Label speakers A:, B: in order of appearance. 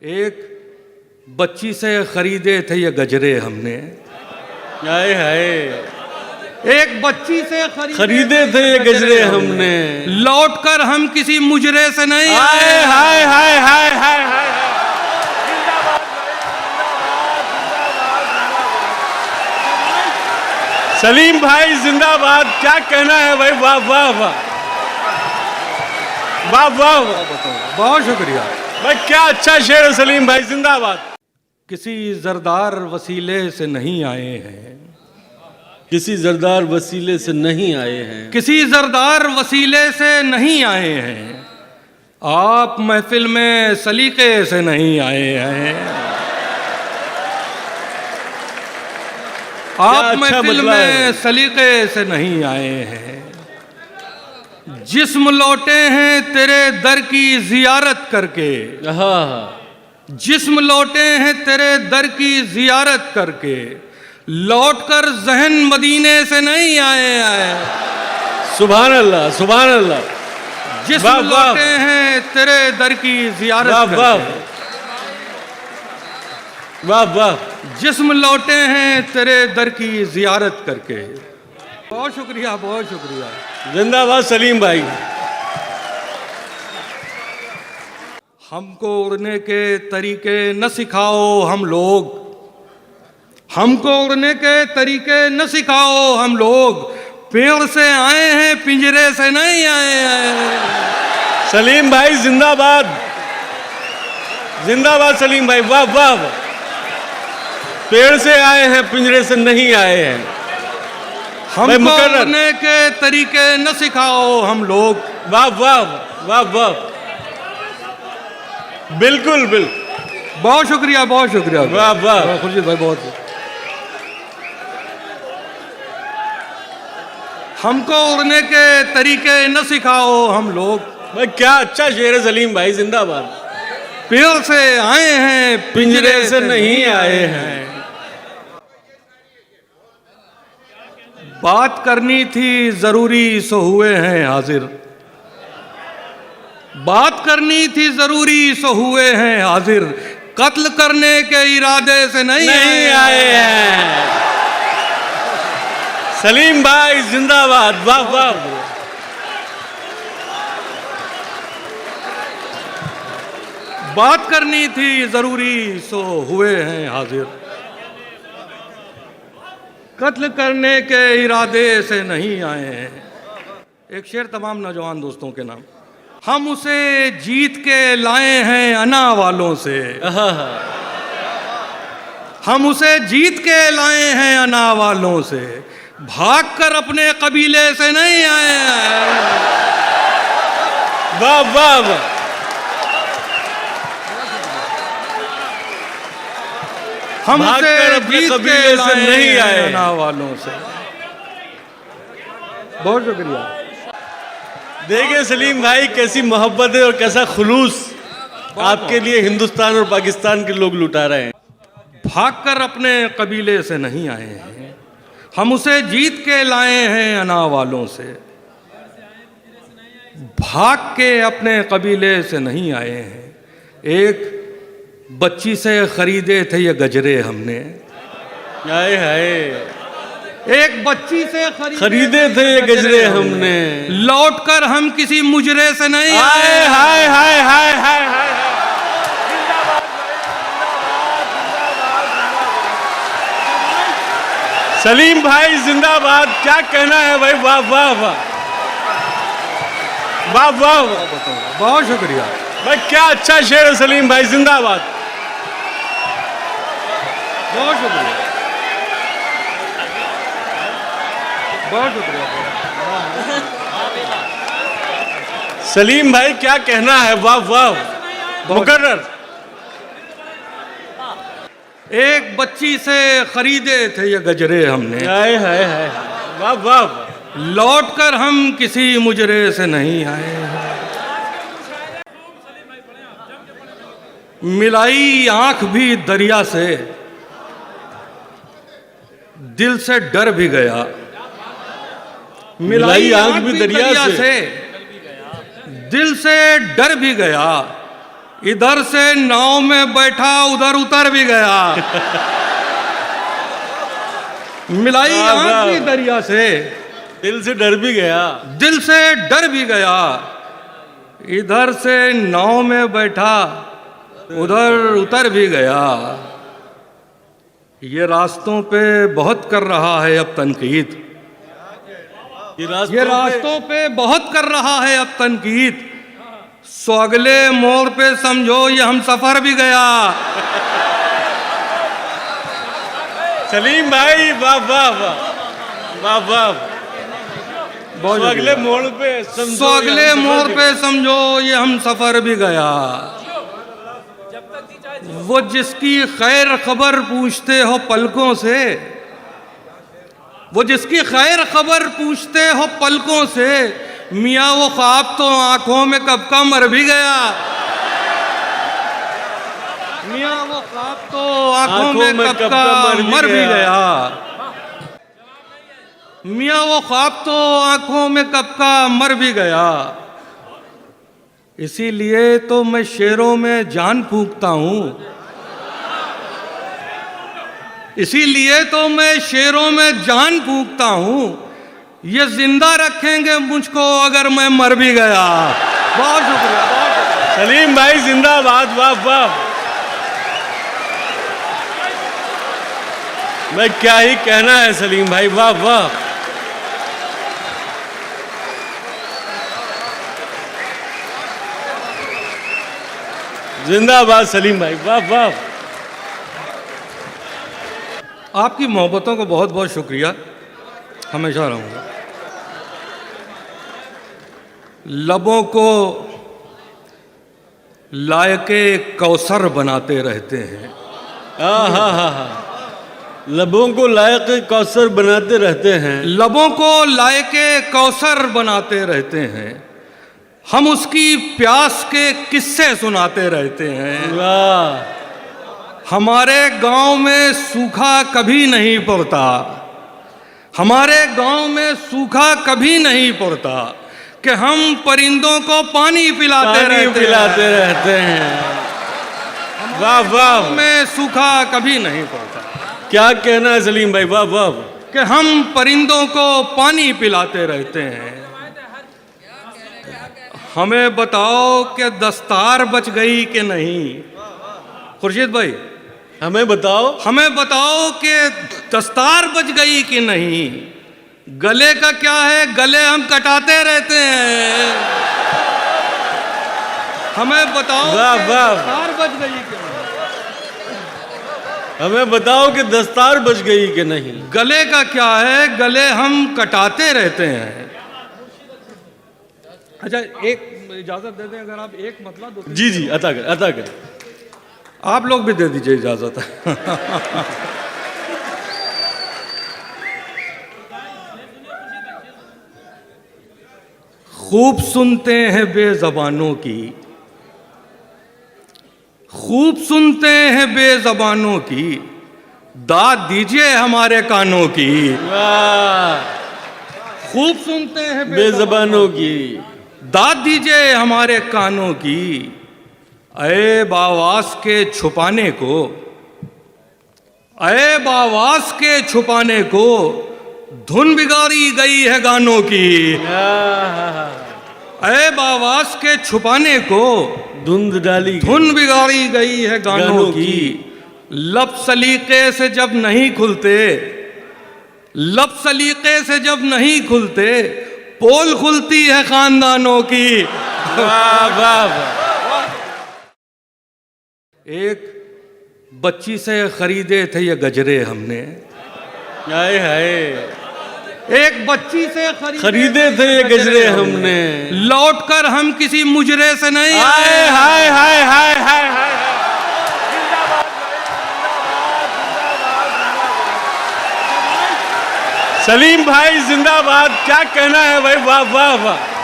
A: एक बच्ची से खरीदे थे ये गजरे हमने।
B: हाय हाय,
A: एक बच्ची से
B: खरीदे थे ये गजरे हमने,
A: लौट कर हम किसी मुजरे से नहीं
B: हाय
A: आए।
B: हाय हाय हाय हाय हाय। सलीम भाई जिंदाबाद। क्या कहना है भाई, वाह वाह वाह वाह वाह वाह।
A: बहुत शुक्रिया
B: भाई, क्या अच्छा शेर है सलीम भाई, जिंदाबाद।
A: किसी जरदार वसीले से नहीं आए हैं,
B: किसी जरदार वसीले से नहीं आए हैं,
A: किसी जरदार वसीले से नहीं आए हैं, आप महफिल में सलीके से नहीं आए हैं। आप
B: अच्छा
A: महफिल
B: बदलाव है।
A: में सलीके से नहीं आए हैं। जिस्म लौटे हैं तेरे दर की जियारत करके, जिस्म लौटे हैं तेरे दर की जियारत करके, लौटकर जहन मदीने से नहीं आए हैं।
B: सुभान अल्लाह सुभान अल्लाह।
A: जिस्म
B: वाह, वाह।
A: लौटे हैं तेरे दर की जियारत
B: वाह वाह
A: करके,
B: वाह वाह।
A: जिस्म लौटे हैं तेरे दर की जियारत करके। बहुत शुक्रिया, बहुत शुक्रिया।
B: जिंदाबाद सलीम भाई।
A: हमको उड़ने के तरीके न सिखाओ हम लोग, हमको उड़ने के तरीके न सिखाओ हम लोग, पेड़ से आए हैं पिंजरे से नहीं आए हैं।
B: सलीम भाई जिंदाबाद, जिंदाबाद सलीम भाई, वाह वाह वाह। पेड़ से आए हैं पिंजरे से नहीं आए हैं।
A: हमको
B: मुकर्रर।
A: उड़ने के तरीके न सिखाओ हम लोग।
B: वाह वाह वाह वाह। बिल्कुल बिल्कुल।
A: बहुत शुक्रिया, बहुत शुक्रिया।
B: वाह वाह।
A: खुर्शीद भाई बहुत। हमको उड़ने के तरीके न सिखाओ हम लोग,
B: भाई क्या अच्छा शेर है सलीम भाई, जिंदाबाद।
A: पेड़ से आए हैं
B: पिंजरे से नहीं आए हैं।
A: बात करनी थी जरूरी सो हुए हैं हाजिर, बात करनी थी जरूरी सो हुए हैं हाजिर, कत्ल करने के इरादे से नहीं
B: आए हैं। सलीम भाई जिंदाबाद, वाह वाह।
A: बात करनी थी जरूरी सो हुए हैं हाजिर, कत्ल करने के इरादे से नहीं आए हैं। एक शेर तमाम नौजवान दोस्तों के नाम। हम उसे जीत के लाए हैं अना वालों से, हम उसे जीत के लाए हैं अना वालों से, भागकर अपने कबीले से नहीं आए हैं।
B: वाह वाह वाह।
A: हम उसे
B: अपने
A: जीत
B: कबीले
A: के
B: से नहीं
A: लाए
B: आए
A: हैं अना वालों से। बहुत शुक्रिया।
B: देखिए सलीम भाई, कैसी मोहब्बत है और कैसा खुलूस आपके लिए हिंदुस्तान और पाकिस्तान के लोग लुटा रहे हैं।
A: भागकर अपने कबीले से नहीं आए हैं, हम उसे जीत के लाए हैं अना वालों से, भाग के अपने कबीले से नहीं आए हैं। एक बच्ची से खरीदे थे ये गजरे हमने।
B: हाय हाय,
A: एक बच्ची से
B: खरीदे थे ये गजरे हमने,
A: लौटकर हम किसी मुजरे से नहीं
B: हाय
A: आए।
B: हाय हाय हाय हाय हाय। सलीम भाई जिंदाबाद। क्या कहना है भाई, वाह वाह वाह वाह वाह वाह।
A: बहुत शुक्रिया
B: भाई, क्या अच्छा शेर है सलीम भाई, जिंदाबाद।
A: बहुत शुक्रिया, बहुत शुक्रिया।
B: सलीम भाई क्या कहना है, वाह वाह। मुकर्रर।
A: एक बच्ची से खरीदे थे ये गजरे हमने,
B: हाय हाय हाय, वाह वाह।
A: लौटकर हम किसी मुजरे से नहीं आए हैं। मिलाई आंख भी दरिया से, दिल से डर भी गया।
B: मिलाई आंख भी दरिया से,
A: दिल से डर भी गया। इधर से नाव में बैठा उधर उतर भी गया। मिलाई
B: वाह, वाह।
A: आंख भी दरिया से,
B: दिल से डर भी गया।
A: दिल से डर भी गया। इधर से नाव में बैठा उधर उतर भी गया। ये रास्तों पे बहुत कर रहा है अब तनकीद, ये रास्तों पे बहुत कर रहा है अब तनकीद। सो अगले मोड़ पे समझो ये हम सफर भी गया।
B: सलीम भाई वाह वाह वाह वाह वाह।
A: बहुत
B: तो अगले मोड़ पे समझो,
A: सो अगले मोड़ पे समझो ये हम सफर भी गया। वो जिसकी खैर खबर पूछते हो पलकों से, वो जिसकी खैर खबर पूछते हो पलकों से, मियाँ वो ख्वाब तो आंखों में कब का मर भी गया। मियाँ वो ख्वाब तो आंखों में कब का मर भी गया। मियाँ वो ख्वाब तो आंखों में कब का मर भी गया। इसीलिए तो मैं शेरों में जान फूंकता हूँ, इसीलिए तो मैं शेरों में जान फूंकता हूँ। ये जिंदा रखेंगे मुझको अगर मैं मर भी गया। बहुत शुक्रिया, बहुत शुक्रिया।
B: सलीम भाई जिंदाबाद वाह वाह। मैं क्या ही कहना है सलीम भाई वाह वाह। जिंदाबाद सलीम भाई वाह वाह।
A: आपकी मोहब्बतों को बहुत बहुत शुक्रिया, हमेशा रहूँगा। लबों को लायके कौसर बनाते रहते हैं।
B: हाँ, लबों को लायक कौसर बनाते रहते हैं।
A: लबों को लायके कौसर बनाते रहते हैं। हम उसकी प्यास के किस्से सुनाते रहते हैं।
B: वाह।
A: हमारे गांव में सूखा कभी नहीं पड़ता, हमारे गांव में सूखा कभी नहीं पड़ता कि हम परिंदों को पानी पिलाते रहते हैं।
B: वाह वाह।
A: में सूखा कभी नहीं पड़ता।
B: क्या कहना है सलीम भाई वाह वाह।
A: कि हम परिंदों को पानी पिलाते रहते हैं। हमें बताओ कि दस्तार बच गई कि नहीं। खुर्शीद भाई
B: हमें बताओ
A: कि दस्तार बच गई कि नहीं। गले का क्या है, गले हम कटाते रहते हैं। हमें बताओ
B: वाह,
A: कि
B: वाह।
A: दस्तार बच गई कि नहीं।
B: हमें बताओ कि दस्तार बच गई कि नहीं।
A: गले का क्या है, गले हम कटाते रहते हैं। अच्छा, एक इजाजत दे दें, अगर आप एक मतलब दो।
B: जी जी अता कर।
A: आप लोग भी दे दीजिए इजाजत। खूब सुनते हैं बेज़बानों की, खूब सुनते हैं बेज़बानों की, दाद दीजिए हमारे कानों की।
B: वाह।
A: खूब सुनते हैं
B: बेज़बानों की,
A: दाद दीजिए हमारे कानों की। ऐब आवाज़ के छुपाने को, ऐब आवाज़ के छुपाने को, धुन बिगाड़ी गई है गानों की। ऐब आवाज़ के छुपाने को,
B: धुंध डाली
A: धुन बिगाड़ी गई है गानों की। लब सलीके से जब नहीं खुलते, लब सलीके से जब नहीं खुलते, पोल खुलती है खानदानों की।
B: वाह वाह।
A: एक बच्ची से खरीदे थे ये गजरे हमने।
B: हाय हाय।
A: एक बच्ची से
B: खरीदे थे ये गजरे हमने।
A: लौटकर हम किसी मुजरे से नहीं
B: हाय
A: आए।
B: हाय हाय हाय हाय हाय। सलीम भाई जिंदाबाद। क्या कहना है भाई वाह वाह वाह।